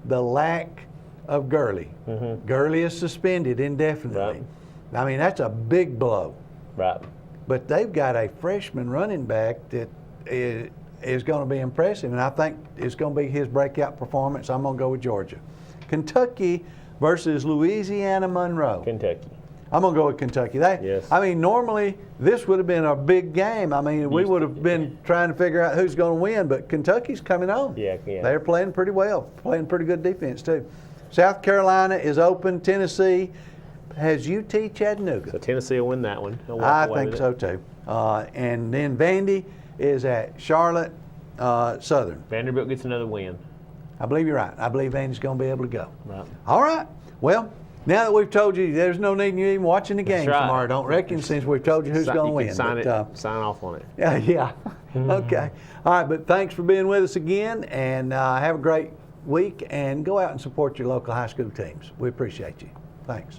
the lack of Gurley. Gurley is suspended indefinitely. Right. I mean, that's a big blow. Right. But they've got a freshman running back that is going to be impressive, and I think it's going to be his breakout performance. I'm going to go with Georgia. Kentucky versus Louisiana Monroe. Kentucky. I'm going to go with Kentucky. Yes. I mean, normally this would have been a big game. I mean, we would have been trying to figure out who's going to win, but Kentucky's coming on. Yeah. They're playing pretty well, playing pretty good defense too. South Carolina is open. Tennessee has UT Chattanooga. So Tennessee will win that one. I think so too. And then Vandy is at Charlotte Southern. Vanderbilt gets another win. I believe you're right. I believe Vandy's going to be able to go. Right. All right. Well, now that we've told you, there's no need in you even watching the game tomorrow, don't reckon, since we've told you who's going to win. Sign off on it. Yeah. Okay. All right, but thanks for being with us again, and have a great week, and go out and support your local high school teams. We appreciate you. Thanks.